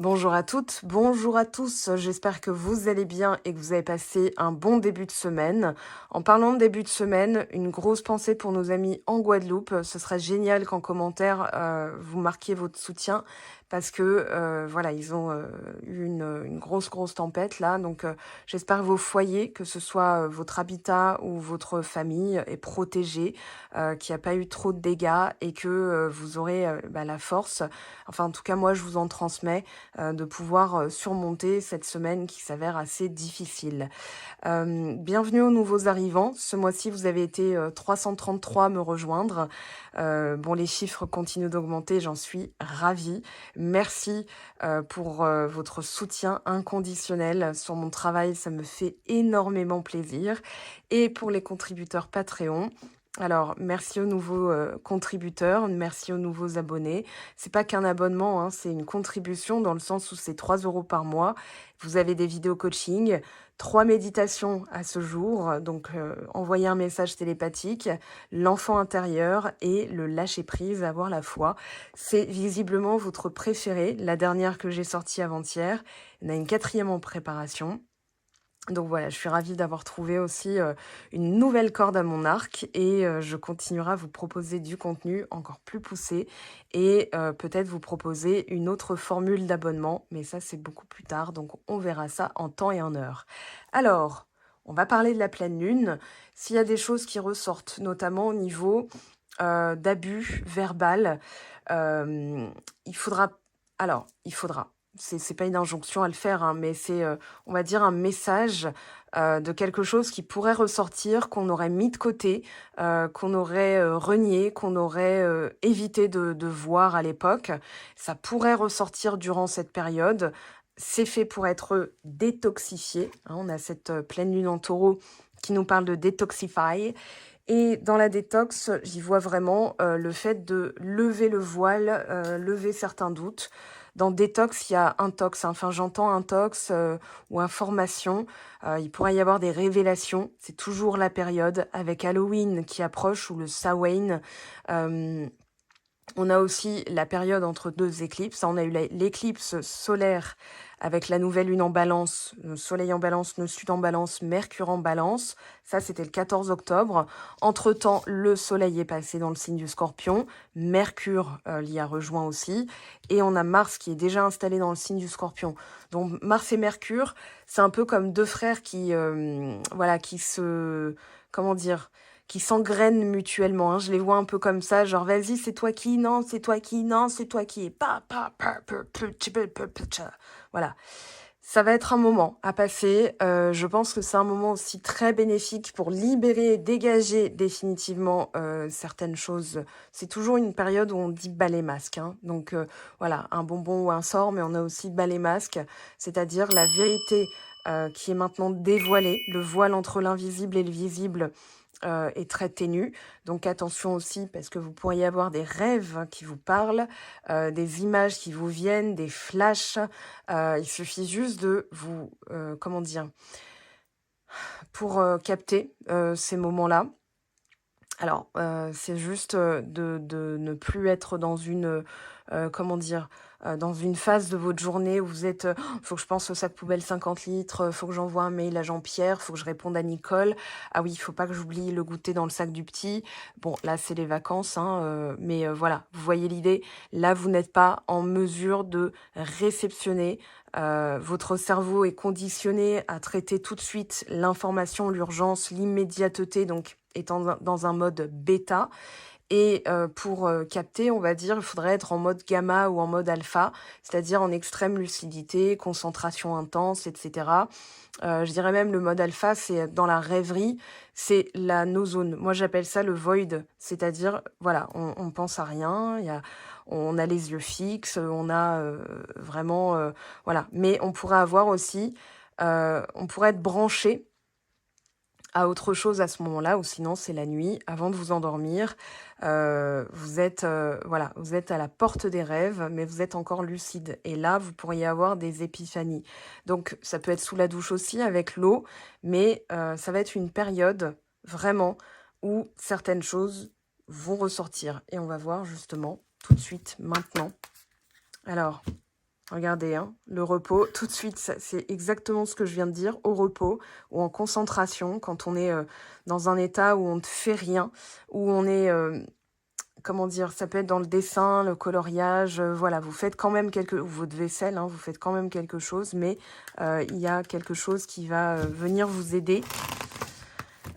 Bonjour à toutes, bonjour à tous. J'espère que vous allez bien et que vous avez passé un bon début de semaine. En parlant de début de semaine, une grosse pensée pour nos amis en Guadeloupe. Ce serait génial qu'en commentaire, vous marquiez votre soutien parce que voilà, ils ont eu une grosse tempête là. Donc j'espère que vos foyers, que ce soit votre habitat ou votre famille, est protégé, qu'il n'y a pas eu trop de dégâts et que vous aurez la force. Enfin, en tout cas, moi, je vous en transmets de pouvoir surmonter cette semaine qui s'avère assez difficile. Bienvenue aux nouveaux arrivants. Ce mois-ci, vous avez été 333 à me rejoindre. Bon, les chiffres continuent d'augmenter, j'en suis ravie. Merci pour votre soutien inconditionnel sur mon travail, ça me fait énormément plaisir. Et pour les contributeurs Patreon, alors, merci aux nouveaux contributeurs, merci aux nouveaux abonnés. C'est pas qu'un abonnement, hein, c'est une contribution dans le sens où c'est 3 € par mois. Vous avez des vidéos coaching, 3 méditations à ce jour, donc envoyer un message télépathique, l'enfant intérieur et le lâcher-prise, avoir la foi. C'est visiblement votre préféré, la dernière que j'ai sortie avant-hier. Il y en a une quatrième en préparation. Donc voilà, je suis ravie d'avoir trouvé aussi une nouvelle corde à mon arc et je continuerai à vous proposer du contenu encore plus poussé et peut-être vous proposer une autre formule d'abonnement, mais ça c'est beaucoup plus tard, donc on verra ça en temps et en heure. Alors, on va parler de la pleine lune. S'il y a des choses qui ressortent, notamment au niveau d'abus verbal, il faudra... Alors, il faudra c'est pas une injonction à le faire, hein, mais c'est, on va dire, un message de quelque chose qui pourrait ressortir, qu'on aurait mis de côté, qu'on aurait renié, qu'on aurait évité de voir à l'époque. Ça pourrait ressortir durant cette période. C'est fait pour être détoxifié, hein. On a cette pleine lune en taureau qui nous parle de detoxify. Et dans la détox, j'y vois vraiment le fait de lever le voile, lever certains doutes. Dans détox, il y a intox, hein. Enfin, j'entends intox ou information. Il pourrait y avoir des révélations. C'est toujours la période avec Halloween qui approche ou le Samhain. Euh, on a aussi la période entre deux éclipses. On a eu l'éclipse solaire avec la nouvelle lune en balance, soleil en balance, nœud sud en balance, mercure en balance. Ça, c'était le 14 octobre. Entre-temps, le soleil est passé dans le signe du scorpion. Mercure l'y a rejoint aussi. Et on a Mars qui est déjà installé dans le signe du scorpion. Donc Mars et Mercure, c'est un peu comme deux frères qui se... Comment dire, qui s'engrainent mutuellement, hein. Je les vois un peu comme ça, genre vas-y, c'est toi qui, non, c'est toi qui, non, c'est toi qui. Voilà. Ça va être un moment à passer. Je pense que c'est un moment aussi très bénéfique pour libérer, dégager définitivement certaines choses. C'est toujours une période où on dit bas les masques, hein. Donc voilà, un bonbon ou un sort, mais on a aussi bas les masques, c'est-à-dire la vérité qui est maintenant dévoilée, le voile entre l'invisible et le visible est très ténu. Donc attention aussi parce que vous pourriez avoir des rêves qui vous parlent, des images qui vous viennent, des flashs. Il suffit juste de vous, comment dire, pour capter ces moments-là. Alors, c'est juste de ne plus être dans une, comment dire, dans une phase de votre journée où vous êtes, faut que je pense au sac poubelle 50 litres, faut que j'envoie un mail à Jean-Pierre, faut que je réponde à Nicole. Ah oui, il faut pas que j'oublie le goûter dans le sac du petit. Bon, là, c'est les vacances, hein, mais voilà, vous voyez l'idée. Là, vous n'êtes pas en mesure de réceptionner. Votre cerveau est conditionné à traiter tout de suite l'information, l'urgence, l'immédiateté, donc étant dans un mode bêta. Et pour capter, on va dire, il faudrait être en mode gamma ou en mode alpha, c'est-à-dire en extrême lucidité, concentration intense, etc. Je dirais même le mode alpha, c'est dans la rêverie, c'est la no-zone. Moi, j'appelle ça le void, c'est-à-dire, voilà, on pense à rien, on a les yeux fixes, on a vraiment, voilà. Mais on pourrait avoir aussi, on pourrait être branché à autre chose à ce moment-là, ou sinon c'est la nuit, avant de vous endormir. Vous êtes voilà, vous êtes à la porte des rêves, mais vous êtes encore lucide. Et là, vous pourriez avoir des épiphanies. Donc ça peut être sous la douche aussi avec l'eau, mais ça va être une période vraiment où certaines choses vont ressortir. Et on va voir justement tout de suite, maintenant. Alors, Regardez, hein, le repos, tout de suite, c'est exactement ce que je viens de dire, au repos ou en concentration, quand on est dans un état où on ne fait rien, où on est, comment dire, ça peut être dans le dessin, le coloriage, voilà, vous faites quand même votre vaisselle, hein, vous faites quand même quelque chose, mais il y a quelque chose qui va venir vous aider.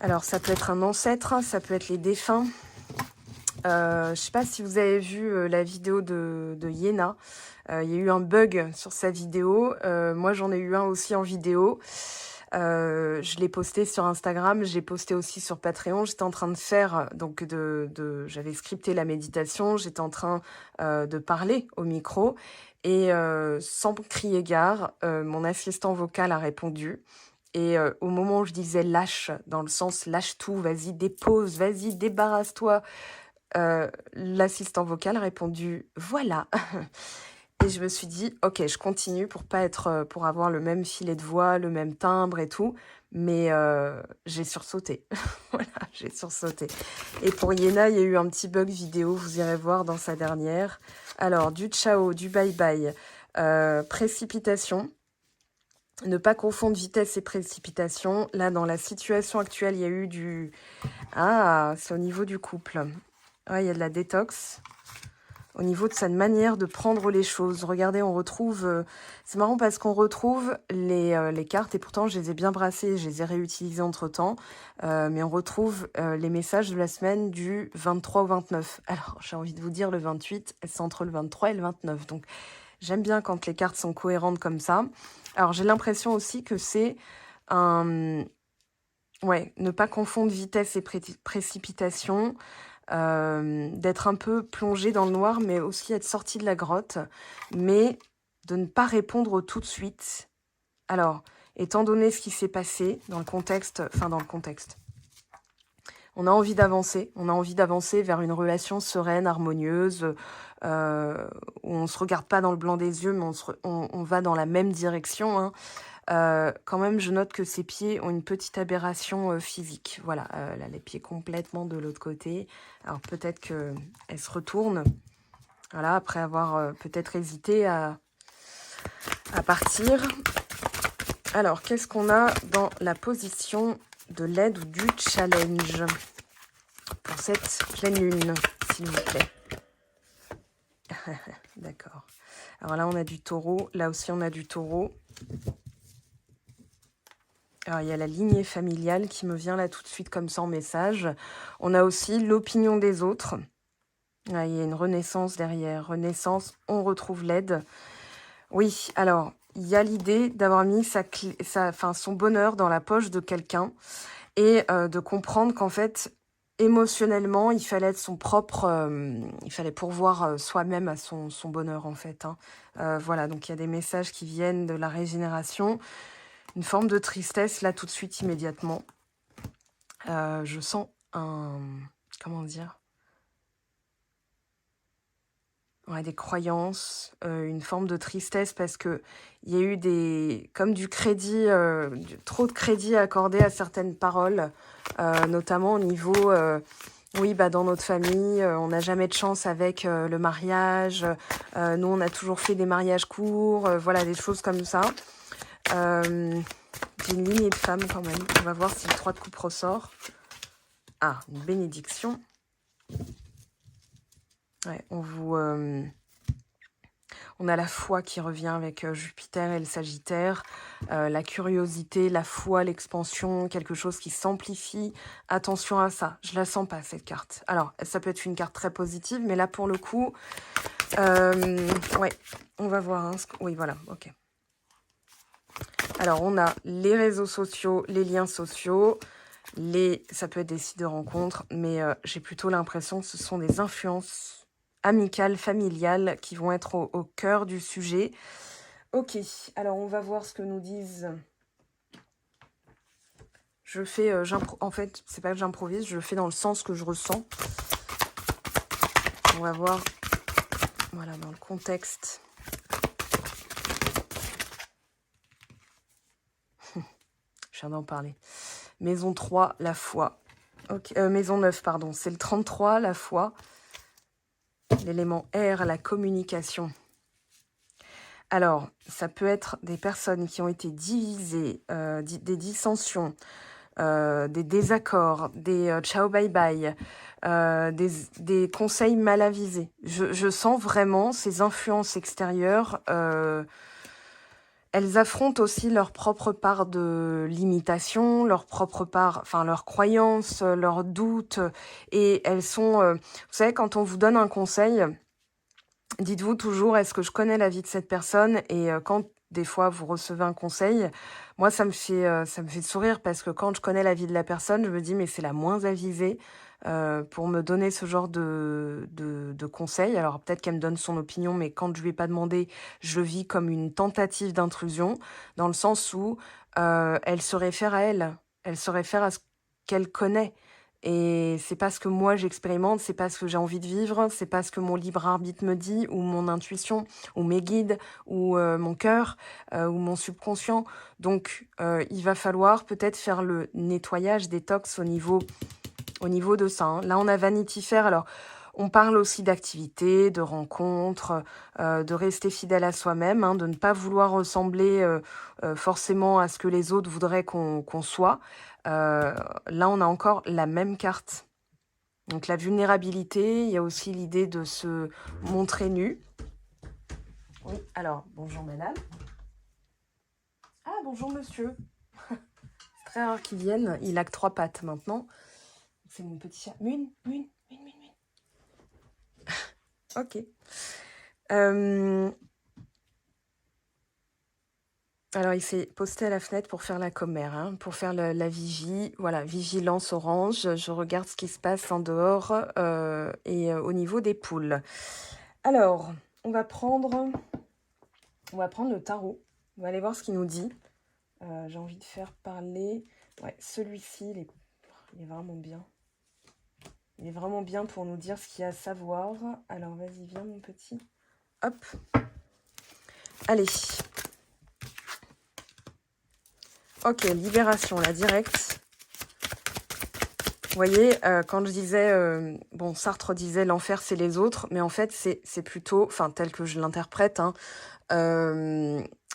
Alors, ça peut être un ancêtre, ça peut être les défunts. Je ne sais pas si vous avez vu la vidéo de Yéna. Il y a eu un bug sur sa vidéo. Moi, j'en ai eu un aussi en vidéo. Je l'ai posté sur Instagram. J'ai posté aussi sur Patreon. J'étais en train de faire, donc j'avais scripté la méditation. J'étais en train de parler au micro. Et sans crier gare, mon assistant vocal a répondu. Et au moment où je disais lâche, dans le sens lâche tout, vas-y, dépose, vas-y, débarrasse-toi, l'assistant vocal a répondu voilà. Et je me suis dit ok, je continue pour pas être, pour avoir le même filet de voix, le même timbre et tout, mais j'ai sursauté. Voilà, j'ai sursauté. Et pour Yéna, il y a eu un petit bug vidéo, vous irez voir dans sa dernière. Alors du ciao, du bye bye, précipitation. Ne pas confondre vitesse et précipitation. Là, dans la situation actuelle, il y a eu du... Ah, c'est au niveau du couple. Ouais, il y a de la détox. Au niveau de sa manière de prendre les choses. Regardez, on retrouve... c'est marrant parce qu'on retrouve les cartes, et pourtant, je les ai bien brassées, je les ai réutilisées entre-temps. Mais on retrouve les messages de la semaine du 23 au 29. Alors, j'ai envie de vous dire le 28, c'est entre le 23 et le 29. Donc, j'aime bien quand les cartes sont cohérentes comme ça. Alors, j'ai l'impression aussi que c'est un... Ouais, ne pas confondre vitesse et précipitation, d'être un peu plongé dans le noir, mais aussi être sorti de la grotte, mais de ne pas répondre tout de suite. Alors, étant donné ce qui s'est passé dans le contexte, on a envie d'avancer vers une relation sereine, harmonieuse, où on ne se regarde pas dans le blanc des yeux, mais on va dans la même direction, hein. Quand même, je note que ses pieds ont une petite aberration physique. Voilà, elle a les pieds complètement de l'autre côté. Alors peut-être qu'elle se retourne, voilà, après avoir peut-être hésité à partir. Alors, qu'est-ce qu'on a dans la position de l'aide ou du challenge pour cette pleine lune, s'il vous plaît? D'accord. Alors là, on a du taureau. Là aussi, on a du taureau. Alors, il y a la lignée familiale qui me vient là tout de suite comme ça en message. On a aussi l'opinion des autres. Ah, il y a une renaissance derrière. Renaissance, on retrouve l'aide. Oui, alors, il y a l'idée d'avoir mis son bonheur dans la poche de quelqu'un et de comprendre qu'en fait, émotionnellement, il fallait être son propre... il fallait pourvoir soi-même à son bonheur, en fait, hein. Voilà, donc il y a des messages qui viennent de la régénération. Une forme de tristesse, là, tout de suite, immédiatement. Je sens un... Comment dire? Ouais, des croyances, une forme de tristesse parce que il y a eu comme du crédit, trop de crédit accordé à certaines paroles, notamment au niveau... oui, bah, dans notre famille, on n'a jamais de chance avec le mariage. Nous, on a toujours fait des mariages courts. Voilà, des choses comme ça. J'ai une lignée de femmes quand même. On va voir si le 3 de coupe ressort. Ah, une bénédiction. Ouais, on a la foi qui revient avec Jupiter et le Sagittaire. La curiosité, la foi, l'expansion, quelque chose qui s'amplifie. Attention à ça. Je la sens pas, cette carte. Alors, ça peut être une carte très positive, mais là, pour le coup... ouais, on va voir. Hein, oui, voilà, ok. Alors, on a les réseaux sociaux, les liens sociaux, ça peut être des sites de rencontres, mais j'ai plutôt l'impression que ce sont des influences amicales, familiales, qui vont être au cœur du sujet. Ok, alors on va voir ce que nous disent. Je fais, en fait, c'est pas que j'improvise, je le fais dans le sens que je ressens. On va voir, voilà, dans le contexte. Je viens d'en parler. Maison 3, la foi. Okay, maison 9, pardon. C'est le 33, la foi. L'élément R, la communication. Alors, ça peut être des personnes qui ont été divisées, des dissensions, des désaccords, des ciao bye bye, des conseils mal avisés. Je sens vraiment ces influences extérieures. Elles affrontent aussi leur propre part de limitation, leur propre part, enfin leurs croyances, leurs doutes, et elles sont. Vous savez, quand on vous donne un conseil, dites-vous toujours, est-ce que je connais la vie de cette personne? Et quand des fois vous recevez un conseil, moi ça me fait sourire parce que quand je connais la vie de la personne, je me dis mais c'est la moins avisée pour me donner ce genre de conseils. Alors peut-être qu'elle me donne son opinion, mais quand je lui ai pas demandé, je le vis comme une tentative d'intrusion, dans le sens où elle se réfère à elle, elle se réfère à ce qu'elle connaît. Et c'est pas ce que moi j'expérimente, c'est pas ce que j'ai envie de vivre, c'est pas ce que mon libre arbitre me dit, ou mon intuition, ou mes guides, ou mon cœur, ou mon subconscient. Donc il va falloir peut-être faire le nettoyage détox au niveau de ça, hein. Là on a Vanity Fair, alors on parle aussi d'activités, de rencontres, de rester fidèle à soi-même, hein, de ne pas vouloir ressembler forcément à ce que les autres voudraient qu'on soit. Là, on a encore la même carte. Donc la vulnérabilité, il y a aussi l'idée de se montrer nu. Oui, alors, bonjour madame. Ah, bonjour monsieur. C'est très rare qu'il vienne, il a que 3 pattes maintenant. C'est mon petit chat. Mune. Ok. Alors, il s'est posté à la fenêtre pour faire la commère, hein, pour faire la vigie. Voilà, vigilance orange. Je regarde ce qui se passe en dehors et au niveau des poules. Alors, on va prendre le tarot. On va aller voir ce qu'il nous dit. J'ai envie de faire parler... Ouais, celui-ci, il est vraiment bien. Il est vraiment bien pour nous dire ce qu'il y a à savoir. Alors, vas-y, viens, mon petit. Hop. Allez. Ok, libération, la directe. Vous voyez, quand je disais... bon, Sartre disait l'enfer, c'est les autres. Mais en fait, c'est plutôt... Enfin, tel que je l'interprète, hein,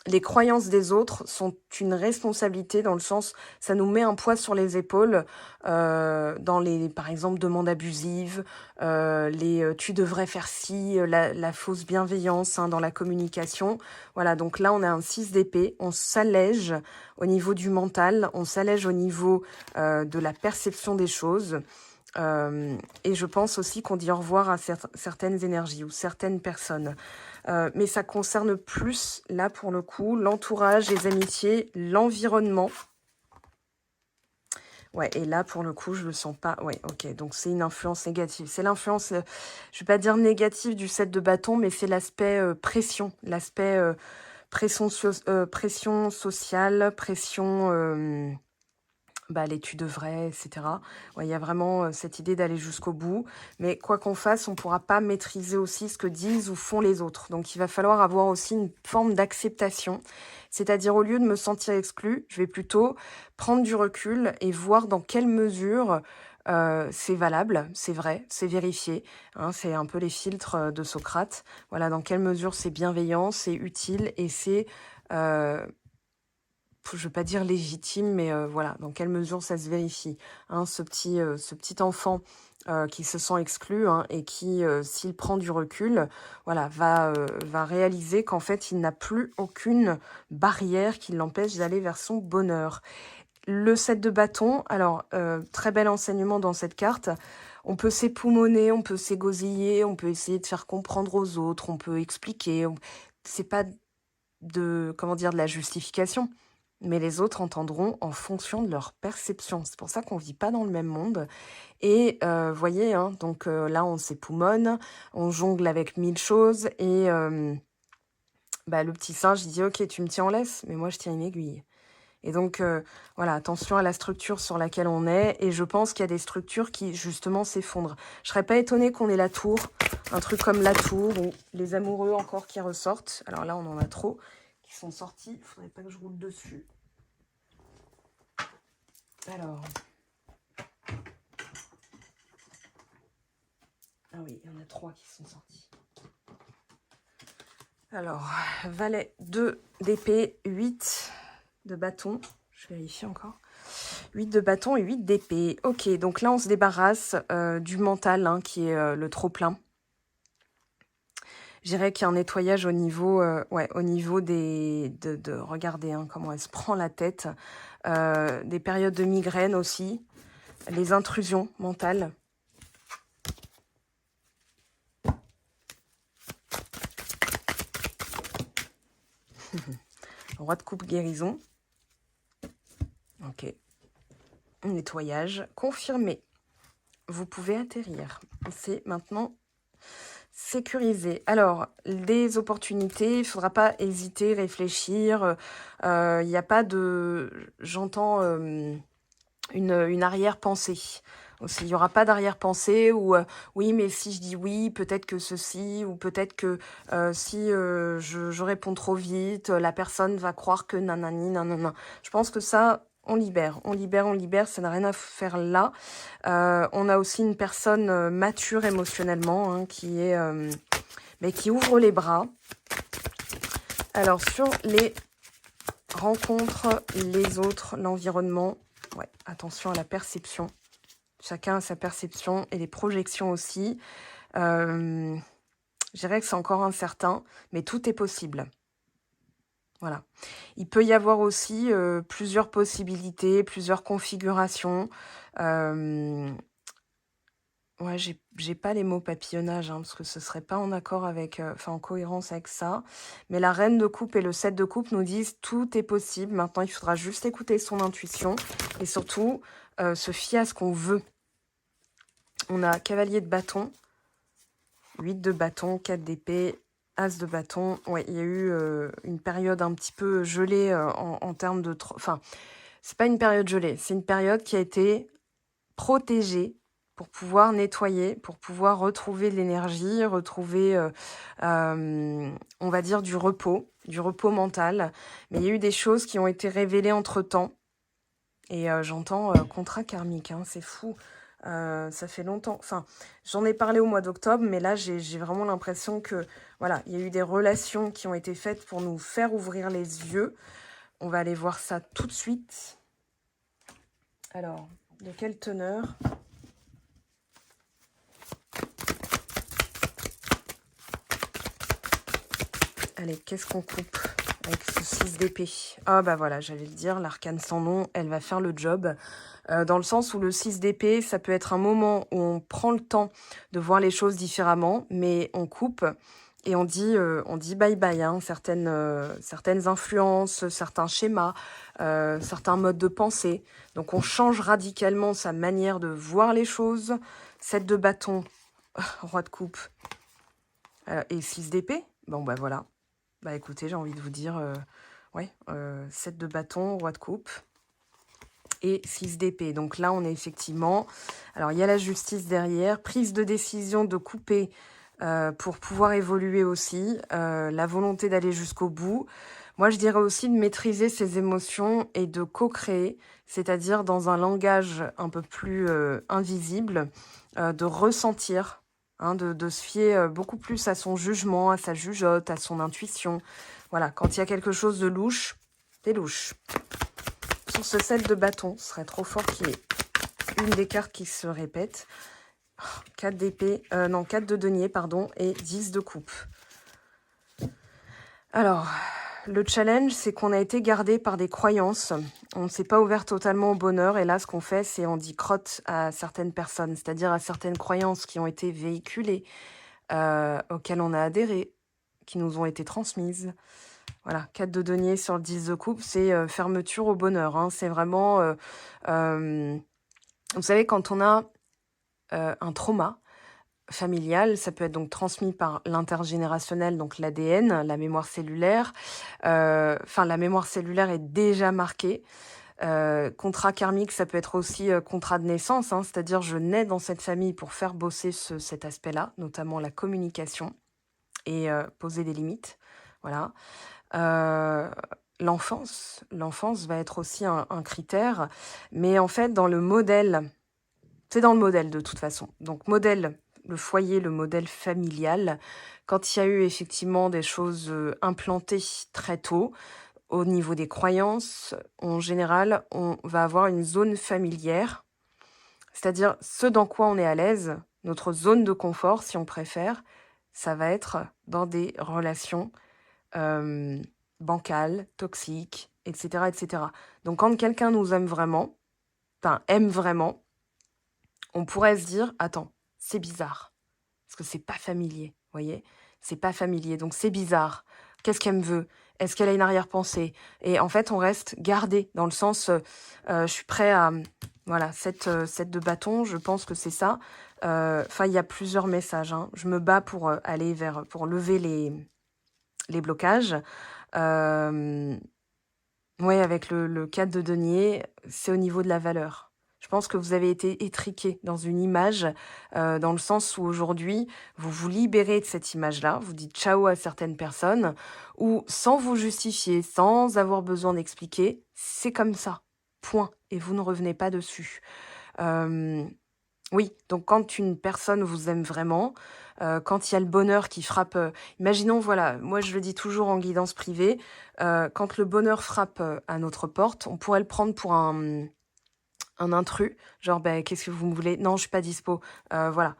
les croyances des autres sont une responsabilité dans le sens, ça nous met un poids sur les épaules dans les, par exemple, demandes abusives, les tu devrais faire ci, la fausse bienveillance, hein, dans la communication. Voilà, donc là, on a un 6 d'épée, on s'allège au niveau du mental, on s'allège au niveau de la perception des choses. Et je pense aussi qu'on dit au revoir à certaines énergies ou certaines personnes. Mais ça concerne plus, là, pour le coup, l'entourage, les amitiés, l'environnement. Ouais, et là, pour le coup, je le sens pas. Ouais, ok, donc c'est une influence négative. C'est l'influence, je vais pas dire négative du 7 de bâton, mais c'est l'aspect pression, l'aspect pression sociale, pression... bah, les tu devrais, etc. Ouais, il y a vraiment cette idée d'aller jusqu'au bout. Mais quoi qu'on fasse, on ne pourra pas maîtriser aussi ce que disent ou font les autres. Donc, il va falloir avoir aussi une forme d'acceptation. C'est-à-dire, au lieu de me sentir exclue, je vais plutôt prendre du recul et voir dans quelle mesure c'est valable, c'est vrai, c'est vérifié, hein, c'est un peu les filtres de Socrate. Voilà, dans quelle mesure c'est bienveillant, c'est utile et c'est... euh, je ne veux pas dire légitime, mais voilà, dans quelle mesure ça se vérifie, hein, ce petit enfant qui se sent exclu, hein, et qui, s'il prend du recul, voilà, va réaliser qu'en fait, il n'a plus aucune barrière qui l'empêche d'aller vers son bonheur. Le 7 de bâton, alors, très bel enseignement dans cette carte. On peut s'époumoner, on peut s'égosiller, on peut essayer de faire comprendre aux autres, on peut expliquer. C'est pas comment dire, de la justification, mais les autres entendront en fonction de leur perception. C'est pour ça qu'on vit pas dans le même monde. Et voyez, hein, donc là, on s'époumonne, on jongle avec 1000 choses, et bah, le petit singe, il dit, ok, tu me tiens en laisse, mais moi, je tiens une aiguille. Et donc, voilà, attention à la structure sur laquelle on est. Et je pense qu'il y a des structures qui, justement, s'effondrent. Je serais pas étonnée qu'on ait la tour, un truc comme la tour, ou les amoureux encore qui ressortent. Alors là, on en a trop qui sont sortis. Il faudrait pas que je roule dessus. Alors... Ah oui, il y en a 3 qui sont sortis. Alors, valet 2 d'épée, 8 de bâton. Je vérifie encore. 8 de bâton et 8 d'épée. Ok, donc là, on se débarrasse du mental, hein, qui est le trop-plein. Je dirais qu'il y a un nettoyage au niveau, au niveau regardez, hein, comment elle se prend la tête. Des périodes de migraine aussi. Les intrusions mentales. Roi de coupe, guérison. Ok. Nettoyage confirmé. Vous pouvez atterrir. C'est maintenant sécurisé. Alors, des opportunités, il ne faudra pas hésiter, réfléchir. Il n'y a pas de... J'entends une arrière-pensée. Aussi, il n'y aura pas d'arrière-pensée où oui, mais si je dis oui, peut-être que ceci, ou peut-être que si je réponds trop vite, la personne va croire que nanani, nanana. Je pense que ça, on libère, ça n'a rien à faire là. On a aussi une personne mature émotionnellement, hein, mais qui ouvre les bras. Alors, sur les rencontres, les autres, l'environnement, ouais, attention à la perception. Chacun a sa perception et les projections aussi. Je dirais que c'est encore incertain, mais tout est possible. Voilà. Il peut y avoir aussi plusieurs possibilités, plusieurs configurations. Ouais, j'ai pas les mots papillonnage, hein, parce que ce serait pas en accord avec, enfin en cohérence avec ça. Mais la reine de coupe et le 7 de coupe nous disent tout est possible. Maintenant, il faudra juste écouter son intuition et surtout se fier à ce qu'on veut. On a cavalier de bâton, 8 de bâton, 4 d'épée, as de bâton. Ouais, il y a eu une période un petit peu gelée en termes de... Enfin, c'est pas une période gelée, c'est une période qui a été protégée pour pouvoir nettoyer, pour pouvoir retrouver de l'énergie, retrouver, on va dire, du repos mental. Mais il y a eu des choses qui ont été révélées entre-temps. Et j'entends contrat karmique, hein, c'est fou. Ça fait longtemps. Enfin, j'en ai parlé au mois d'octobre, mais là, j'ai vraiment l'impression que, voilà, il y a eu des relations qui ont été faites pour nous faire ouvrir les yeux. On va aller voir ça tout de suite. Alors, de quelle teneur ? Allez, qu'est-ce qu'on coupe avec ce 6 d'épée? Ah bah voilà, j'allais le dire, l'arcane sans nom, elle va faire le job. Dans le sens où le 6 d'épée, ça peut être un moment où on prend le temps de voir les choses différemment, mais on coupe et on dit bye bye, hein, certaines influences, certains schémas, certains modes de pensée. Donc on change radicalement sa manière de voir les choses. 7 de bâton, roi de coupe et 6 d'épée. Bon bah voilà. Bah écoutez, j'ai envie de vous dire, 7 de bâton, roi de coupe et 6 d'épée. Donc là, on est effectivement... Alors, il y a la justice derrière, prise de décision de couper pour pouvoir évoluer aussi, la volonté d'aller jusqu'au bout. Moi, je dirais aussi de maîtriser ses émotions et de co-créer, c'est-à-dire dans un langage un peu plus invisible, de ressentir, hein, de se fier beaucoup plus à son jugement, à sa jugeote, à son intuition. Voilà, quand il y a quelque chose de louche, c'est louche. Sur ce 7 de bâton, ce serait trop fort qu'il y ait une des cartes qui se répète. 4 d'épée, non, 4 de denier, pardon, et 10 de coupe. Alors, le challenge, c'est qu'on a été gardé par des croyances. On ne s'est pas ouvert totalement au bonheur. Et là, ce qu'on fait, c'est on dit crotte à certaines personnes, c'est-à-dire à certaines croyances qui ont été véhiculées, auxquelles on a adhéré, qui nous ont été transmises. Voilà, 4 de denier sur le 10 de coupe, c'est fermeture au bonheur. Hein. C'est vraiment... vous savez, quand on a un trauma familial, ça peut être donc transmis par l'intergénérationnel, donc l'ADN, la mémoire cellulaire. Enfin, la mémoire cellulaire est déjà marquée. Contrat karmique, ça peut être aussi contrat de naissance, hein, c'est-à-dire je nais dans cette famille pour faire bosser cet aspect-là, notamment la communication et poser des limites. Voilà. L'enfance va être aussi un critère, mais en fait, dans le modèle, c'est dans le modèle de toute façon. Donc, modèle le foyer, le modèle familial. Quand il y a eu effectivement des choses implantées très tôt, au niveau des croyances, en général, on va avoir une zone familière, c'est-à-dire ce dans quoi on est à l'aise, notre zone de confort, si on préfère, ça va être dans des relations euh, bancales, toxiques, etc., etc. Donc quand quelqu'un nous aime vraiment, enfin aime vraiment, on pourrait se dire, attends, c'est bizarre, parce que c'est pas familier, vous voyez? C'est pas familier, donc c'est bizarre. Qu'est-ce qu'elle me veut? Est-ce qu'elle a une arrière-pensée? Et en fait, on reste gardé dans le sens, je suis prêt à, voilà, cette de bâton, je pense que c'est ça. Enfin, il y a plusieurs messages, hein. Je me bats pour aller vers, pour lever les blocages. Ouais, avec le 4 de denier, c'est au niveau de la valeur. Je pense que vous avez été étriqué dans une image, dans le sens où aujourd'hui, vous vous libérez de cette image-là, vous dites ciao à certaines personnes, ou sans vous justifier, sans avoir besoin d'expliquer, c'est comme ça, point, et vous ne revenez pas dessus. Euh, oui, donc quand une personne vous aime vraiment, quand il y a le bonheur qui frappe, imaginons, voilà, moi je le dis toujours en guidance privée, quand le bonheur frappe à notre porte, on pourrait le prendre pour un intrus, genre, ben, qu'est-ce que vous me voulez? Non, je suis pas dispo. Voilà.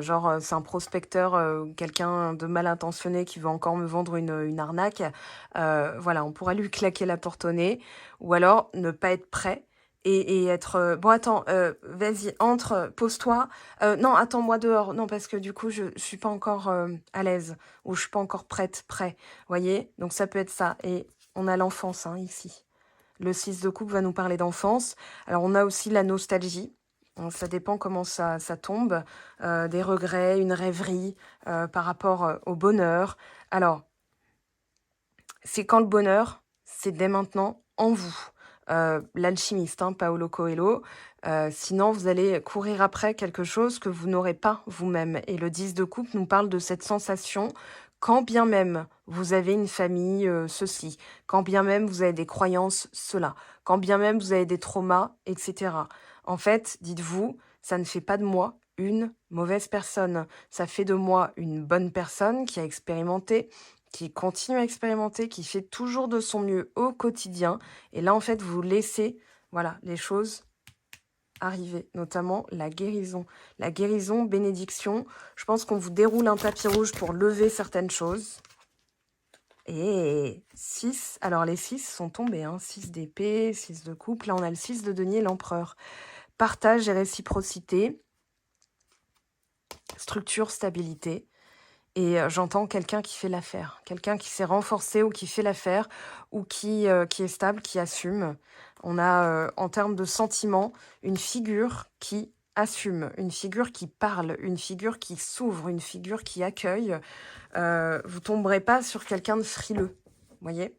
Genre, c'est un prospecteur, quelqu'un de mal intentionné qui veut encore me vendre une arnaque. Voilà, on pourrait lui claquer la porte au nez, ou alors ne pas être prêt et être bon, attends, vas-y, entre, pose-toi. Non, attends-moi dehors. Non, parce que du coup, je suis pas encore à l'aise ou je suis pas encore prêt. Voyez? Donc, ça peut être ça. Et on a l'enfance hein, ici. Le 6 de coupe va nous parler d'enfance. Alors, on a aussi la nostalgie. Ça dépend comment ça tombe. Des regrets, une rêverie par rapport au bonheur. Alors, c'est quand le bonheur, c'est dès maintenant en vous. L'alchimiste, hein, Paolo Coelho. Sinon, vous allez courir après quelque chose que vous n'aurez pas vous-même. Et le 10 de coupe nous parle de cette sensation, quand bien même vous avez une famille, ceci, quand bien même vous avez des croyances, cela, quand bien même vous avez des traumas, etc. En fait, dites-vous, ça ne fait pas de moi une mauvaise personne. Ça fait de moi une bonne personne qui a expérimenté, qui continue à expérimenter, qui fait toujours de son mieux au quotidien. Et là, en fait, vous laissez, voilà, les choses arriver, notamment la guérison. La guérison, bénédiction. Je pense qu'on vous déroule un tapis rouge pour lever certaines choses. Et 6, alors les 6 sont tombés, hein. 6 d'épée, 6 de coupe. Là, on a le 6 de denier, l'empereur. Partage et réciprocité. Structure, stabilité. Et j'entends quelqu'un qui fait l'affaire, quelqu'un qui s'est renforcé ou qui fait l'affaire, ou qui est stable, qui assume. On a, en termes de sentiments, une figure qui assume, une figure qui parle, une figure qui s'ouvre, une figure qui accueille. Vous tomberez pas sur quelqu'un de frileux, voyez.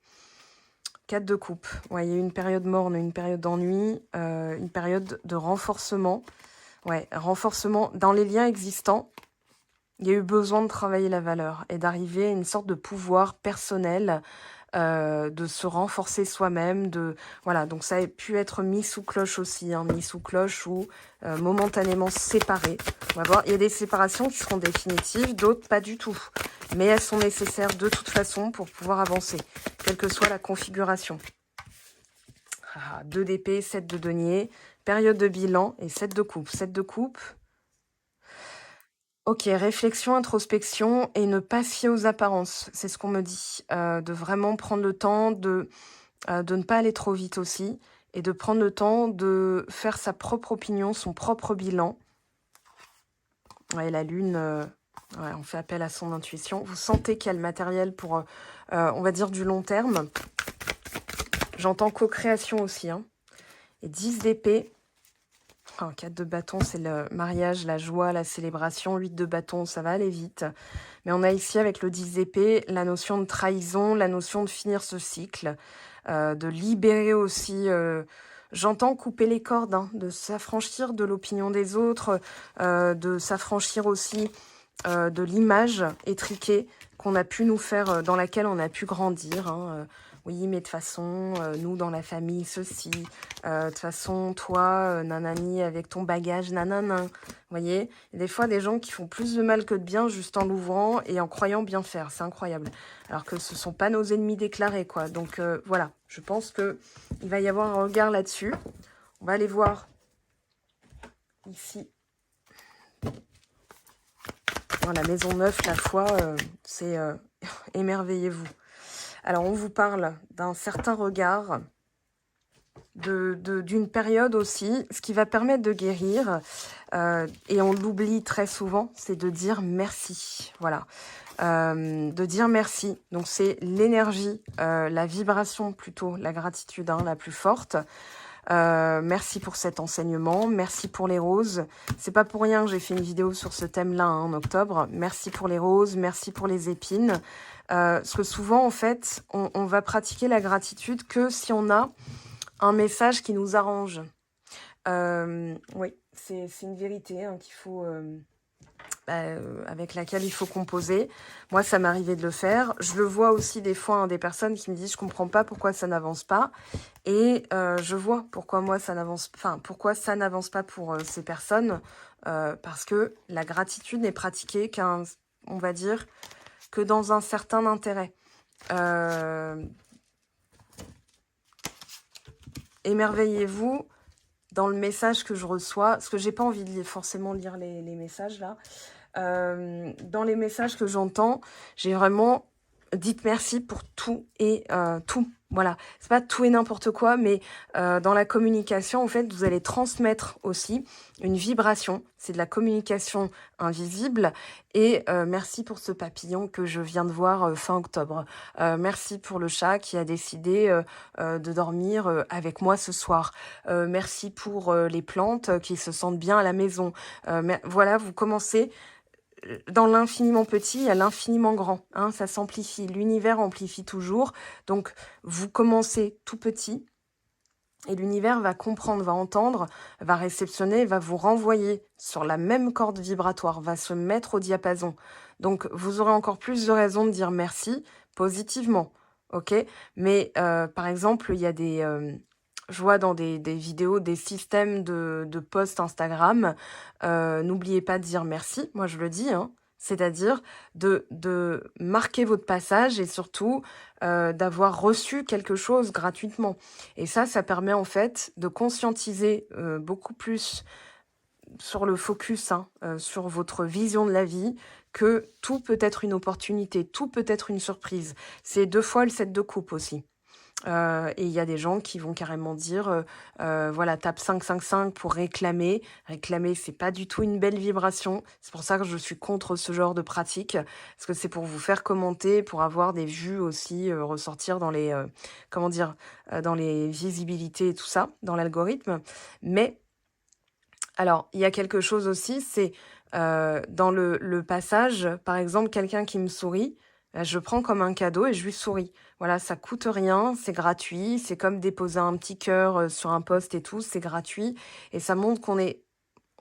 4 de coupe. Ouais, il y a eu une période morne, une période d'ennui, une période de renforcement. Ouais, renforcement dans les liens existants. Il y a eu besoin de travailler la valeur et d'arriver à une sorte de pouvoir personnel, de se renforcer soi-même, de voilà. Donc ça a pu être mis sous cloche aussi, hein, mis sous cloche ou momentanément séparé. On va voir. Il y a des séparations qui seront définitives, d'autres pas du tout, mais elles sont nécessaires de toute façon pour pouvoir avancer, quelle que soit la configuration. 2 d'épée, 7 de denier, période de bilan et 7 de coupe. 7 de coupe. Ok, réflexion, introspection et ne pas se fier aux apparences, c'est ce qu'on me dit. De vraiment prendre le temps de ne pas aller trop vite aussi et de prendre le temps de faire sa propre opinion, son propre bilan. Ouais, la lune, ouais, on fait appel à son intuition. Vous sentez qu'il y a le matériel pour, on va dire, du long terme. J'entends co-création aussi. Hein. Et 10 d'épée. 4 de bâton, c'est le mariage, la joie, la célébration. 8 de bâton, ça va aller vite. Mais on a ici, avec le 10 d'épée, la notion de trahison, la notion de finir ce cycle, de libérer aussi... J'entends couper les cordes, hein, de s'affranchir de l'opinion des autres, de s'affranchir aussi de l'image étriquée qu'on a pu nous faire, dans laquelle on a pu grandir. Hein, Oui, mais de toute façon, nous, dans la famille, ceci. De toute façon, toi, nanani, avec ton bagage, nanana. Vous voyez? Il y a des fois, des gens qui font plus de mal que de bien juste en l'ouvrant et en croyant bien faire. C'est incroyable. Alors que ce ne sont pas nos ennemis déclarés, quoi. Donc, voilà. Je pense qu'il va y avoir un regard là-dessus. On va aller voir ici. Dans la maison neuve, la foi, c'est émerveillez-vous. Alors, on vous parle d'un certain regard, d'une période aussi, ce qui va permettre de guérir, et on l'oublie très souvent, c'est de dire merci. Voilà, de dire merci. Donc, c'est l'énergie, la vibration plutôt, la gratitude la plus forte. Merci pour cet enseignement, merci pour les roses. C'est pas pour rien que j'ai fait une vidéo sur ce thème-là en octobre. Merci pour les roses, merci pour les épines. Parce que souvent, en fait, on va pratiquer la gratitude que si on a un message qui nous arrange. Oui, c'est une vérité qu'il faut... avec laquelle il faut composer. Moi, ça m'arrivait de le faire. Je le vois aussi des fois, des personnes qui me disent « je comprends pas pourquoi ça n'avance pas ». Et je vois pourquoi moi ça n'avance, pourquoi ça n'avance pas pour ces personnes, parce que la gratitude n'est pratiquée on va dire, que dans un certain intérêt. Émerveillez-vous dans le message que je reçois, parce que j'ai pas envie de forcément lire les messages là. Dans les messages que j'entends, j'ai vraiment dites merci pour tout et tout. Voilà, c'est pas tout et n'importe quoi, mais dans la communication, en fait, vous allez transmettre aussi une vibration. C'est de la communication invisible. Et merci pour ce papillon que je viens de voir fin octobre. Merci pour le chat qui a décidé de dormir avec moi ce soir. Merci pour les plantes qui se sentent bien à la maison. Voilà, vous commencez dans l'infiniment petit à l'infiniment grand. Ça s'amplifie. L'univers amplifie toujours. Donc, vous commencez tout petit et l'univers va comprendre, va entendre, va réceptionner, va vous renvoyer sur la même corde vibratoire, va se mettre au diapason. Donc, vous aurez encore plus de raisons de dire merci positivement. Ok ? Mais, par exemple, il y a des... je vois dans des vidéos, des systèmes de posts Instagram. N'oubliez pas de dire merci. Moi, je le dis. C'est-à-dire de marquer votre passage et surtout d'avoir reçu quelque chose gratuitement. Et ça permet en fait de conscientiser beaucoup plus sur le focus, sur votre vision de la vie, que tout peut être une opportunité, tout peut être une surprise. C'est 2 fois le 7 de coupe aussi. Et il y a des gens qui vont carrément dire voilà, tape 555 pour réclamer. Réclamer, c'est pas du tout une belle vibration. C'est pour ça que je suis contre ce genre de pratique, parce que c'est pour vous faire commenter, pour avoir des vues aussi, ressortir dans les comment dire, dans les visibilités et tout ça, dans l'algorithme. Mais alors, il y a quelque chose aussi, c'est dans le passage, par exemple, quelqu'un qui me sourit, je prends comme un cadeau et je lui souris. Voilà, ça coûte rien, c'est gratuit, c'est comme déposer un petit cœur sur un post et tout, c'est gratuit. Et ça montre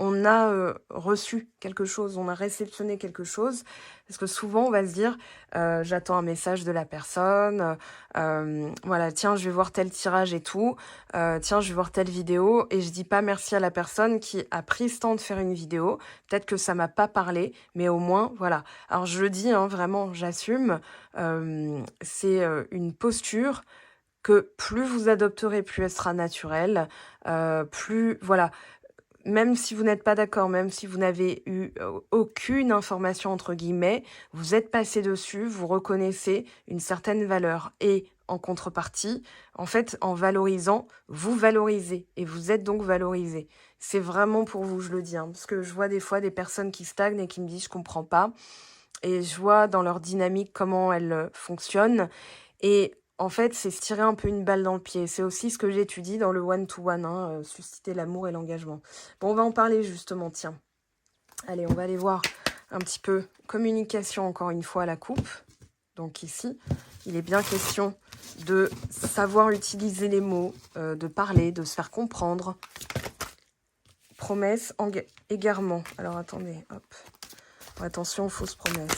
on a reçu quelque chose, on a réceptionné quelque chose. Parce que souvent, on va se dire, j'attends un message de la personne, voilà, tiens, je vais voir tel tirage et tout, tiens, je vais voir telle vidéo, et je dis pas merci à la personne qui a pris ce temps de faire une vidéo. Peut-être que ça m'a pas parlé, mais au moins, voilà. Alors, je le dis, vraiment, j'assume, c'est une posture que plus vous adopterez, plus elle sera naturelle, plus, voilà, même si vous n'êtes pas d'accord, même si vous n'avez eu aucune information entre guillemets, vous êtes passé dessus, vous reconnaissez une certaine valeur. Et en contrepartie, en fait, en valorisant, vous valorisez et vous êtes donc valorisé. C'est vraiment pour vous, je le dis, parce que je vois des fois des personnes qui stagnent et qui me disent « je comprends pas ». Et je vois dans leur dynamique comment elles fonctionnent. Et en fait, c'est se tirer un peu une balle dans le pied. C'est aussi ce que j'étudie dans le one-to-one, susciter l'amour et l'engagement. Bon, on va en parler justement, tiens. Allez, on va aller voir un petit peu communication, encore une fois, à la coupe. Donc ici, il est bien question de savoir utiliser les mots, de parler, de se faire comprendre. Promesse, égarement. Alors, attendez, hop. Attention, fausse promesse.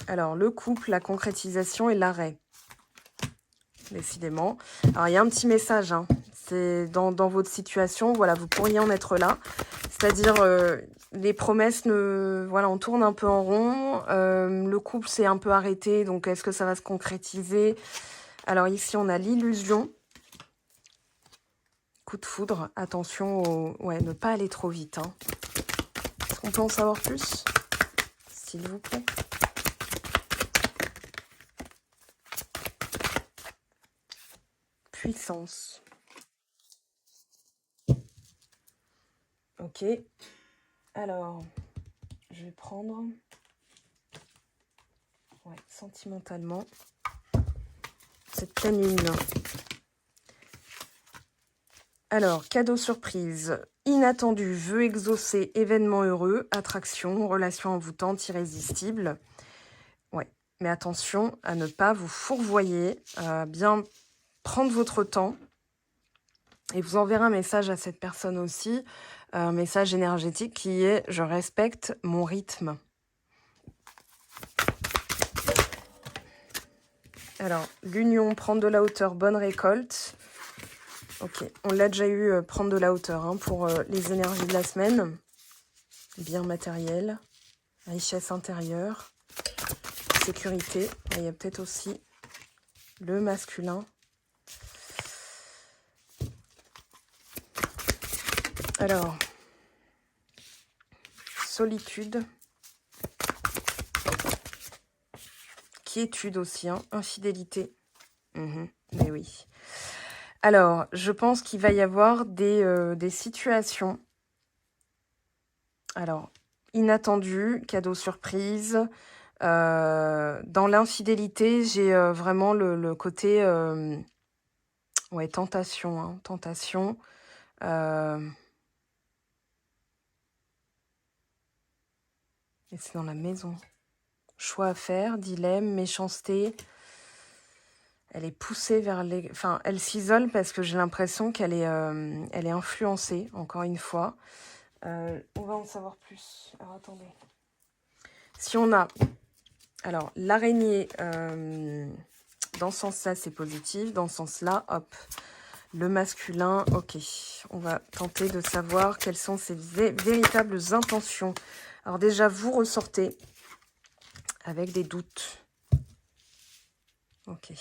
Alors, le couple, la concrétisation et l'arrêt. décidément. Alors, il y a un petit message, hein. C'est dans votre situation, voilà, vous pourriez en être là. C'est-à-dire, les promesses, voilà, on tourne un peu en rond. Le couple s'est un peu arrêté, donc est-ce que ça va se concrétiser? Alors ici, on a l'illusion. Coup de foudre, attention, ouais, ne pas aller trop vite. Hein. Est-ce qu'on peut en savoir plus? S'il vous plaît. Puissance. Ok. Alors, je vais prendre... Ouais, sentimentalement. Cette pleine lune. Alors, cadeau surprise. Inattendu, vœu exaucé, événement heureux, attraction, relation envoûtante, irrésistible. Ouais, mais attention à ne pas vous fourvoyer, à bien prendre votre temps. Et vous enverrez un message à cette personne aussi, un message énergétique qui est « Je respecte mon rythme ». Alors, l'union, prendre de la hauteur, bonne récolte. Ok, on l'a déjà eu, prendre de la hauteur hein, pour les énergies de la semaine. Bien matériel, richesse intérieure, sécurité. Il y a peut-être aussi le masculin. Alors, solitude. Quiétude aussi, hein, infidélité. Mais oui. Alors, je pense qu'il va y avoir des situations. Alors, inattendues, cadeau surprise. Dans l'infidélité, j'ai vraiment le côté... ouais, tentation. Hein, tentation. Et c'est dans la maison. Choix à faire, dilemme, méchanceté. Elle est poussée vers les... Enfin, elle s'isole parce que j'ai l'impression qu'elle est, elle est influencée, encore une fois. On va en savoir plus. Alors, attendez. Si on a... Alors, l'araignée, dans ce sens-là, c'est positif. Dans ce sens-là, hop. Le masculin, ok. On va tenter de savoir quelles sont ses véritables intentions. Alors déjà, vous ressortez avec des doutes. Ok.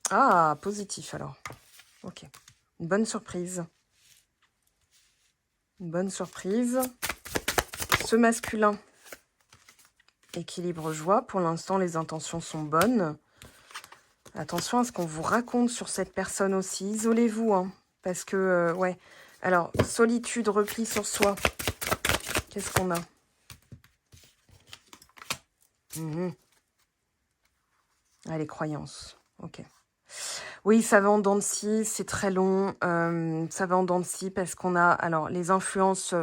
Ah, positif alors. Ok. Une bonne surprise. Une bonne surprise. Ce masculin, équilibre joie. Pour l'instant, les intentions sont bonnes. Attention à ce qu'on vous raconte sur cette personne aussi. Isolez-vous, hein, parce que, ouais. Alors, solitude, repli sur soi. Qu'est-ce qu'on a? Ah, les croyances. Ok. Oui, ça va en dents de scie, c'est très long. Ça va en dents de scie parce qu'on a alors les influences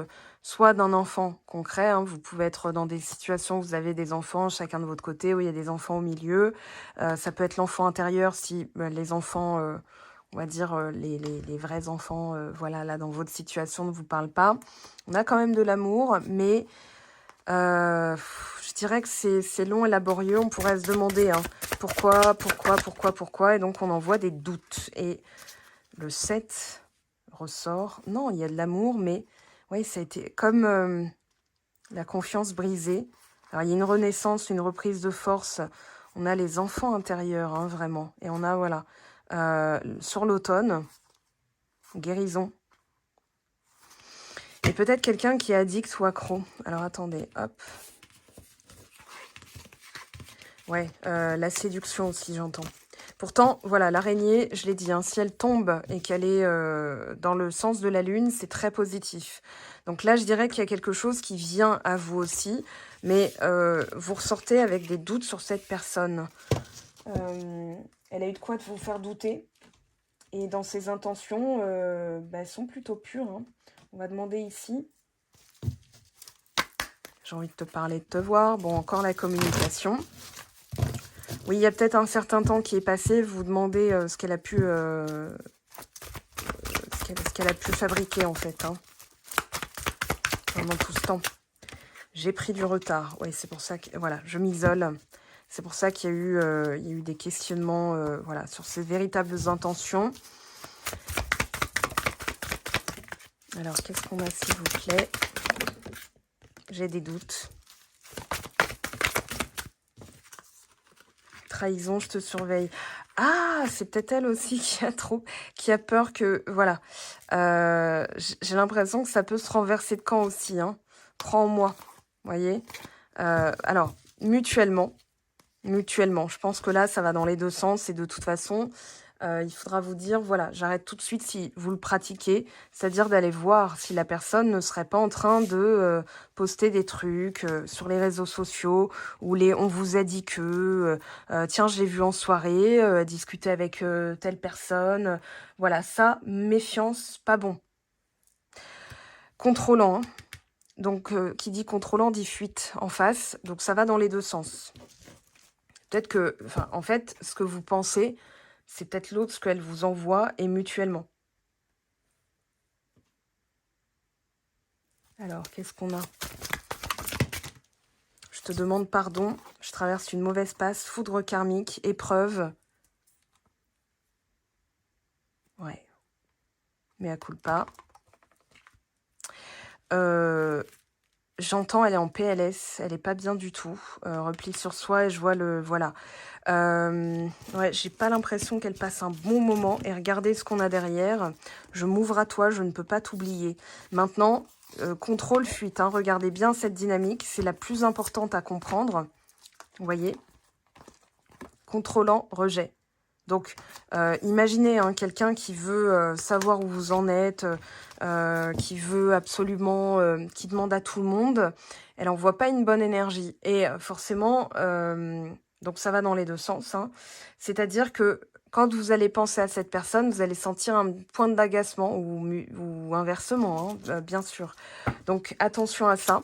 soit d'un enfant concret. Hein, vous pouvez être dans des situations où vous avez des enfants, chacun de votre côté, où il y a des enfants au milieu. Ça peut être l'enfant intérieur si les enfants, on va dire les vrais enfants, voilà, là dans votre situation ne vous parlent pas. On a quand même de l'amour, mais... je dirais que c'est long et laborieux. On pourrait se demander hein, pourquoi. Et donc, on envoie des doutes. Et le 7 ressort. Non, il y a de l'amour, mais oui, ça a été comme la confiance brisée. Alors, il y a une renaissance, une reprise de force. On a les enfants intérieurs, hein, vraiment. Et on a, voilà, sur l'automne, guérison. Et peut-être quelqu'un qui est addict ou accro. Alors, attendez, hop. Ouais, la séduction aussi, j'entends. Pourtant, voilà, l'araignée, je l'ai dit, hein, si elle tombe et qu'elle est dans le sens de la lune, c'est très positif. Donc là, je dirais qu'il y a quelque chose qui vient à vous aussi, mais vous ressortez avec des doutes sur cette personne. Elle a eu de quoi de vous faire douter. Et dans ses intentions, elles sont plutôt pures. Hein. On va demander ici. J'ai envie de te parler, de te voir. Bon, encore la communication. Oui, il y a peut-être un certain temps qui est passé. Vous demandez ce qu'elle a pu, ce qu'elle a pu fabriquer en fait. Hein, pendant tout ce temps. J'ai pris du retard. Oui, c'est pour ça que voilà, je m'isole. C'est pour ça qu'il y a eu des questionnements voilà, sur ses véritables intentions. Alors, qu'est-ce qu'on a, s'il vous plaît? J'ai des doutes. Trahison, je te surveille. Ah, c'est peut-être elle aussi qui a peur que... Voilà. J'ai l'impression que ça peut se renverser de camp aussi. Hein. Crois en moi. Vous voyez alors, mutuellement. Je pense que là, ça va dans les deux sens. Et de toute façon, il faudra vous dire, voilà, j'arrête tout de suite si vous le pratiquez. C'est-à-dire d'aller voir si la personne ne serait pas en train de poster des trucs sur les réseaux sociaux où on vous a dit que, tiens, je l'ai vu en soirée, discuter avec telle personne. Voilà, ça, méfiance, pas bon. Contrôlant, hein. Donc, qui dit contrôlant dit fuite en face. Donc, ça va dans les deux sens. Peut-être que, enfin, en fait, ce que vous pensez, c'est peut-être l'autre, ce qu'elle vous envoie, et mutuellement. Alors, qu'est-ce qu'on a? Je te demande pardon. Je traverse une mauvaise passe. Foudre karmique. Épreuve. Ouais. Mea culpa. J'entends, elle est en PLS. Elle est pas bien du tout. Repli sur soi et je vois le... Voilà. Ouais, j'ai pas l'impression qu'elle passe un bon moment. Et regardez ce qu'on a derrière. Je m'ouvre à toi, je ne peux pas t'oublier. Maintenant, contrôle, fuite. Hein. Regardez bien cette dynamique. C'est la plus importante à comprendre. Vous voyez? Contrôlant, rejet. Donc, imaginez hein, quelqu'un qui veut savoir où vous en êtes, qui veut absolument, qui demande à tout le monde. Elle n'envoie pas une bonne énergie. Et forcément... donc ça va dans les deux sens. Hein. C'est-à-dire que quand vous allez penser à cette personne, vous allez sentir un point d'agacement ou inversement, hein, bien sûr. Donc attention à ça.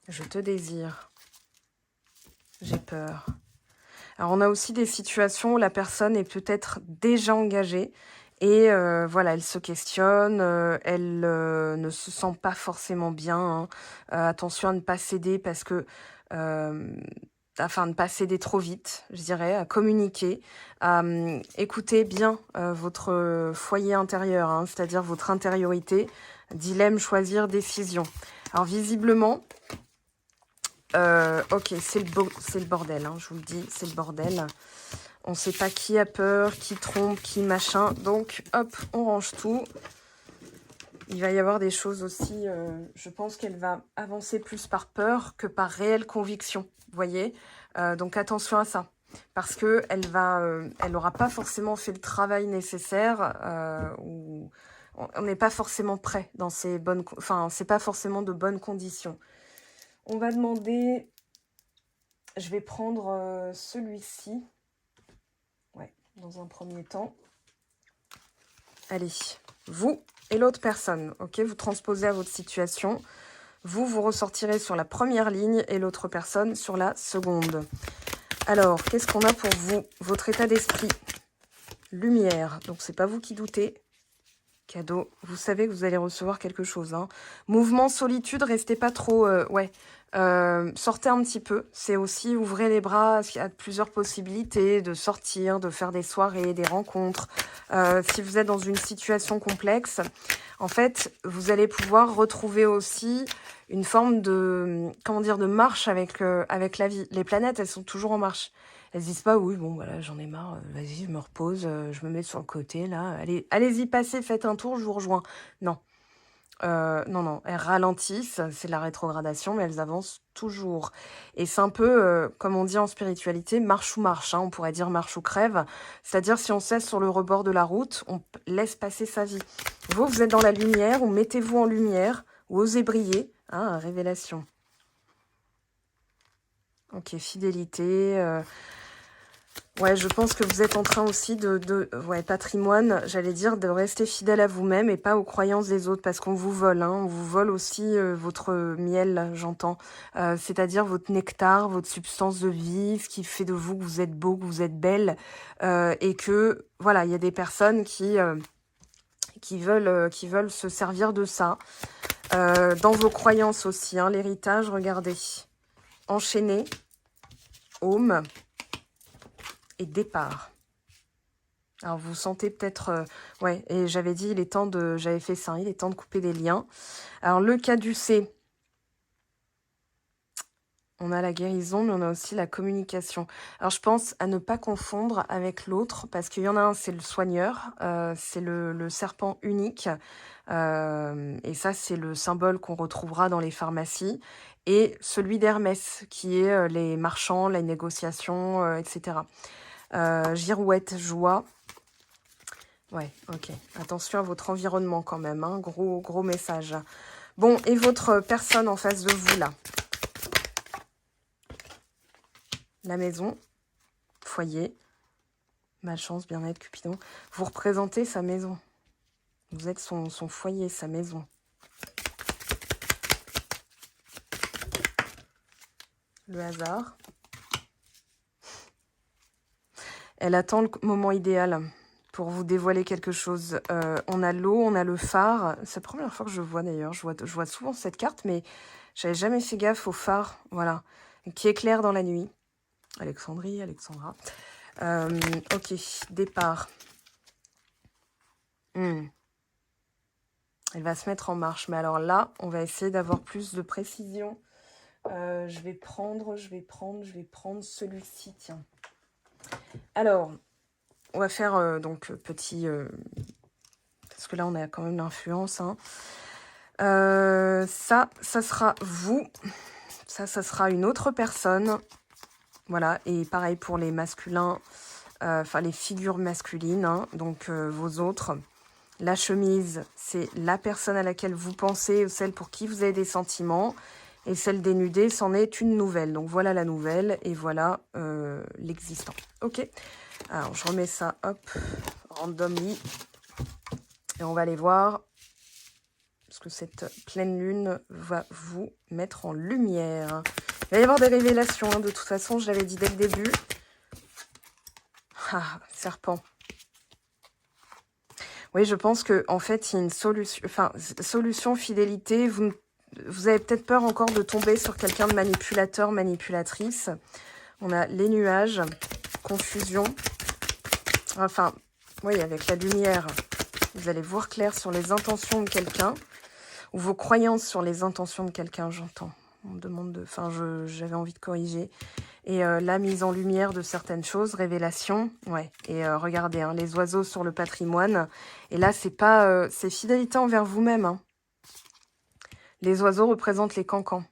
Je te désire. J'ai peur. Alors on a aussi des situations où la personne est peut-être déjà engagée. Et voilà, elle se questionne, elle ne se sent pas forcément bien. Hein. Attention à ne pas céder parce que... enfin, ne pas céder trop vite, je dirais, à communiquer, à écouter bien votre foyer intérieur, hein, c'est-à-dire votre intériorité. Dilemme, choisir, décision. Alors visiblement... ok, c'est le bordel, hein, je vous le dis, c'est le bordel. On ne sait pas qui a peur, qui trompe, qui machin. Donc, hop, on range tout. Il va y avoir des choses aussi... je pense qu'elle va avancer plus par peur que par réelle conviction. Vous voyez donc, attention à ça. Parce qu'elle n'aura pas forcément fait le travail nécessaire. Ou on n'est pas forcément prêt dans ces bonnes... Enfin, c'est pas forcément de bonnes conditions. On va demander... Je vais prendre celui-ci. Ouais, dans un premier temps. Allez, vous et l'autre personne, ok? Vous transposez à votre situation. Vous ressortirez sur la première ligne et l'autre personne sur la seconde. Alors, qu'est-ce qu'on a pour vous? Votre état d'esprit. Lumière, donc c'est pas vous qui doutez. Cadeau, vous savez que vous allez recevoir quelque chose. Hein. Mouvement, solitude, restez pas trop... sortez un petit peu. C'est aussi ouvrez les bras. Il y a plusieurs possibilités de sortir, de faire des soirées, des rencontres. Si vous êtes dans une situation complexe, en fait, vous allez pouvoir retrouver aussi une forme de, comment dire, de marche avec la vie. Les planètes, elles sont toujours en marche. Elles disent pas, oui, bon, voilà, j'en ai marre, vas-y, je me repose, je me mets sur le côté, là. Allez-y, passez, faites un tour, je vous rejoins. Non. Non, elles ralentissent, c'est de la rétrogradation, mais elles avancent toujours. Et c'est un peu, comme on dit en spiritualité, marche ou marche, hein, on pourrait dire marche ou crève. C'est-à-dire, si on cesse sur le rebord de la route, on laisse passer sa vie. Vous êtes dans la lumière, ou mettez-vous en lumière, ou osez briller. Hein, révélation. Ok, fidélité... Ouais, je pense que vous êtes en train aussi ouais, patrimoine, j'allais dire, de rester fidèle à vous-même et pas aux croyances des autres, parce qu'on vous vole, hein, on vous vole aussi votre miel, j'entends, c'est-à-dire votre nectar, votre substance de vie, ce qui fait de vous que vous êtes beau, que vous êtes belle, et que, voilà, il y a des personnes qui veulent se servir de ça. Dans vos croyances aussi, hein, l'héritage, regardez. Enchaîné, home et départ. Alors, vous sentez peut-être... ouais, et j'avais dit, il est temps de... J'avais fait ça, il est temps de couper des liens. Alors, le caducé, on a la guérison, mais on a aussi la communication. Alors, je pense à ne pas confondre avec l'autre, parce qu'il y en a un, c'est le soigneur, c'est le serpent unique. Et ça, c'est le symbole qu'on retrouvera dans les pharmacies. Et celui d'Hermès, qui est les marchands, les négociations, etc. Girouette, joie. Ouais, ok. Attention à votre environnement quand même, hein. Gros message. Bon, et votre personne en face de vous, là? La maison, foyer, malchance, bien-être, Cupidon. Vous représentez sa maison. Vous êtes son foyer, sa maison. Le hasard. Elle attend le moment idéal pour vous dévoiler quelque chose. On a l'eau, on a le phare. C'est la première fois que je vois d'ailleurs. Je vois souvent cette carte, mais j'avais jamais fait gaffe au phare. Voilà. Qui éclaire dans la nuit. Alexandrie, Alexandra. Ok, départ. Elle va se mettre en marche. Mais alors là, on va essayer d'avoir plus de précision. Je vais prendre celui-ci, tiens. Alors, on va faire donc petit... parce que là, on a quand même l'influence. Hein. Ça sera vous. Ça sera une autre personne. Voilà, et pareil pour les masculins, enfin les figures masculines, hein, donc vos autres. La chemise, c'est la personne à laquelle vous pensez, ou celle pour qui vous avez des sentiments. Et celle dénudée, c'en est une nouvelle. Donc voilà la nouvelle et voilà l'existant. Ok, alors je remets ça, hop, randomly. Et on va aller voir, parce que cette pleine lune va vous mettre en lumière. Il va y avoir des révélations, hein, de toute façon, je l'avais dit dès le début. Ah, serpent. Oui, je pense que en fait, il y a une solution, enfin, solution, fidélité. Vous avez peut-être peur encore de tomber sur quelqu'un de manipulateur, manipulatrice. On a les nuages, confusion. Enfin, oui, avec la lumière, vous allez voir clair sur les intentions de quelqu'un, ou vos croyances sur les intentions de quelqu'un, j'entends. On me demande de... Enfin, j'avais envie de corriger. Et la mise en lumière de certaines choses, révélation, ouais. Et regardez, hein, les oiseaux sur le patrimoine. Et là, c'est pas, c'est fidélité envers vous-même. Hein. Les oiseaux représentent les cancans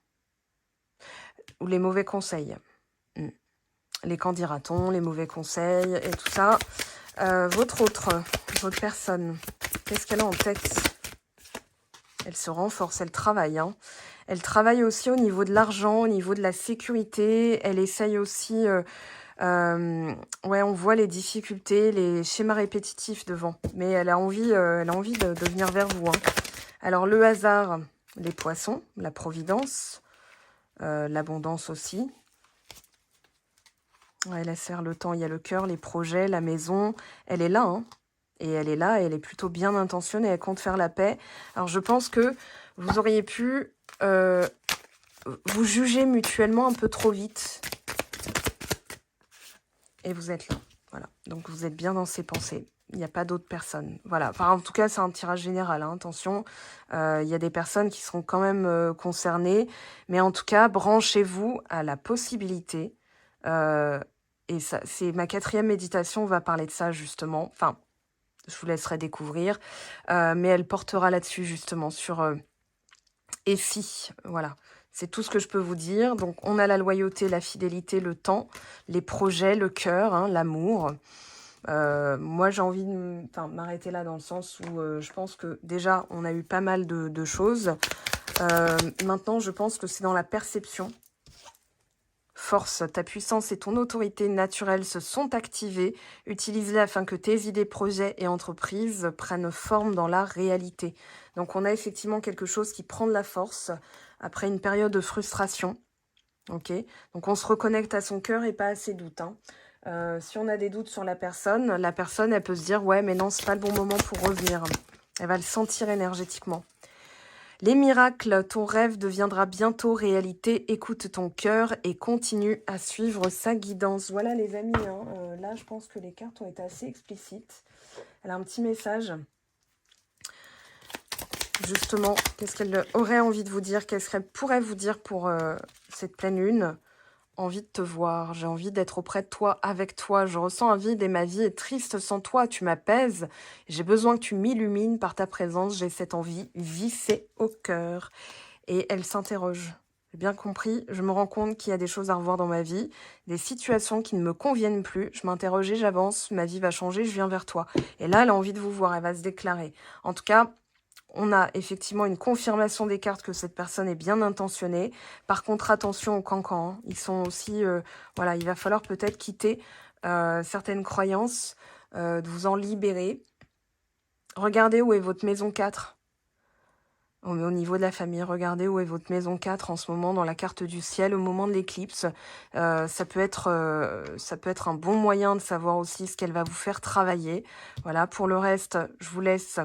ou les mauvais conseils. Les qu'en dira-t-on, les mauvais conseils et tout ça. Votre personne, qu'est-ce qu'elle a en tête? Elle se renforce, elle travaille. Hein. Elle travaille aussi au niveau de l'argent, au niveau de la sécurité. Elle essaye aussi... ouais, on voit les difficultés, les schémas répétitifs devant. Mais elle a envie de venir vers vous. Hein. Alors, le hasard, les poissons, la providence, l'abondance aussi. Ouais, laisse faire le temps. Il y a le cœur, les projets, la maison. Elle est là, hein. Et elle est là, et elle est plutôt bien intentionnée. Elle compte faire la paix. Alors, je pense que vous auriez pu vous juger mutuellement un peu trop vite. Et vous êtes là. Voilà. Donc, vous êtes bien dans ses pensées. Il n'y a pas d'autres personnes. Voilà. Enfin, en tout cas, c'est un tirage général. Hein. Attention, il y a des personnes qui seront quand même concernées. Mais en tout cas, branchez-vous à la possibilité. Et ça, c'est ma 4e méditation. On va parler de ça, justement. Enfin, je vous laisserai découvrir. Mais elle portera là-dessus, justement, sur... et si, voilà. C'est tout ce que je peux vous dire. Donc, on a la loyauté, la fidélité, le temps, les projets, le cœur, hein, l'amour. Moi, j'ai envie de m'arrêter là dans le sens où je pense que déjà, on a eu pas mal de choses. Maintenant, je pense que c'est dans la perception. Force, ta puissance et ton autorité naturelle se sont activées. Utilise-les afin que tes idées, projets et entreprises prennent forme dans la réalité. Donc, on a effectivement quelque chose qui prend de la force après une période de frustration. Ok, donc on se reconnecte à son cœur et pas à ses doutes. Hein. Si on a des doutes sur la personne, elle peut se dire « Ouais, mais non, c'est pas le bon moment pour revenir. » Elle va le sentir énergétiquement. Les miracles, ton rêve deviendra bientôt réalité. Écoute ton cœur et continue à suivre sa guidance. Voilà les amis, hein, là je pense que les cartes ont été assez explicites. Elle a un petit message. Justement, qu'est-ce qu'elle aurait envie de vous dire? Qu'est-ce qu'elle pourrait vous dire pour cette pleine lune? Envie de te voir, j'ai envie d'être auprès de toi, avec toi. Je ressens un vide et ma vie est triste sans toi. Tu m'apaises. J'ai besoin que tu m'illumines par ta présence. J'ai cette envie vissée au cœur. Et elle s'interroge. J'ai bien compris. Je me rends compte qu'il y a des choses à revoir dans ma vie, des situations qui ne me conviennent plus. Je m'interroge et j'avance. Ma vie va changer. Je viens vers toi. Et là, elle a envie de vous voir. Elle va se déclarer. En tout cas, on a effectivement une confirmation des cartes que cette personne est bien intentionnée. Par contre, attention aux cancans. Hein. Ils sont aussi... voilà, il va falloir peut-être quitter certaines croyances, de vous en libérer. Regardez où est votre maison 4. Au niveau de la famille, regardez où est votre maison 4 en ce moment dans la carte du ciel, au moment de l'éclipse. Ça peut être un bon moyen de savoir aussi ce qu'elle va vous faire travailler. Voilà, pour le reste, je vous laisse...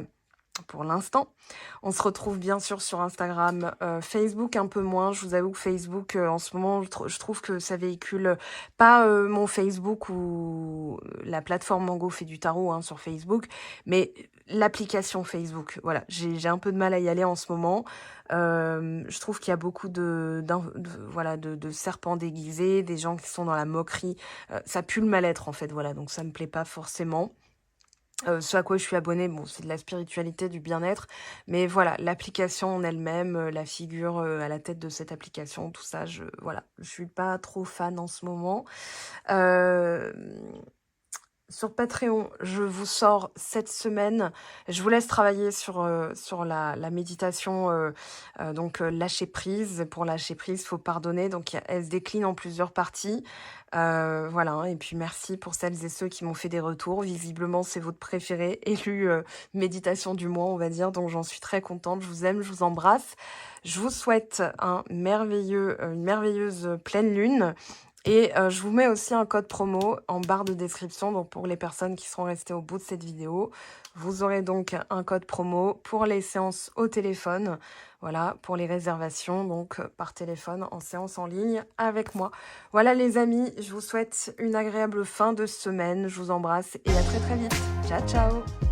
pour l'instant. On se retrouve bien sûr sur Instagram, Facebook un peu moins. Je vous avoue que Facebook, en ce moment, je trouve que ça véhicule pas mon Facebook ou la plateforme Mango fait du tarot hein, sur Facebook, mais l'application Facebook. Voilà, j'ai un peu de mal à y aller en ce moment. Je trouve qu'il y a beaucoup voilà, de serpents déguisés, des gens qui sont dans la moquerie. Ça pue le mal-être en fait, voilà, donc ça me plaît pas forcément. Ce à quoi je suis abonnée, bon, c'est de la spiritualité, du bien-être. Mais voilà, l'application en elle-même, la figure à la tête de cette application, tout ça, voilà, je suis pas trop fan en ce moment. Sur Patreon, je vous sors cette semaine. Je vous laisse travailler sur la méditation, donc lâcher prise. Pour lâcher prise, il faut pardonner. Donc elle se décline en plusieurs parties. Voilà, hein. Et puis merci pour celles et ceux qui m'ont fait des retours. Visiblement, c'est votre préféré, élu méditation du mois, on va dire. Donc j'en suis très contente. Je vous aime, je vous embrasse. Je vous souhaite une merveilleuse pleine lune. Et je vous mets aussi un code promo en barre de description. Donc pour les personnes qui seront restées au bout de cette vidéo, vous aurez donc un code promo pour les séances au téléphone. Voilà, pour les réservations, donc par téléphone, en séance en ligne avec moi. Voilà les amis, je vous souhaite une agréable fin de semaine. Je vous embrasse et à très très vite. Ciao, ciao!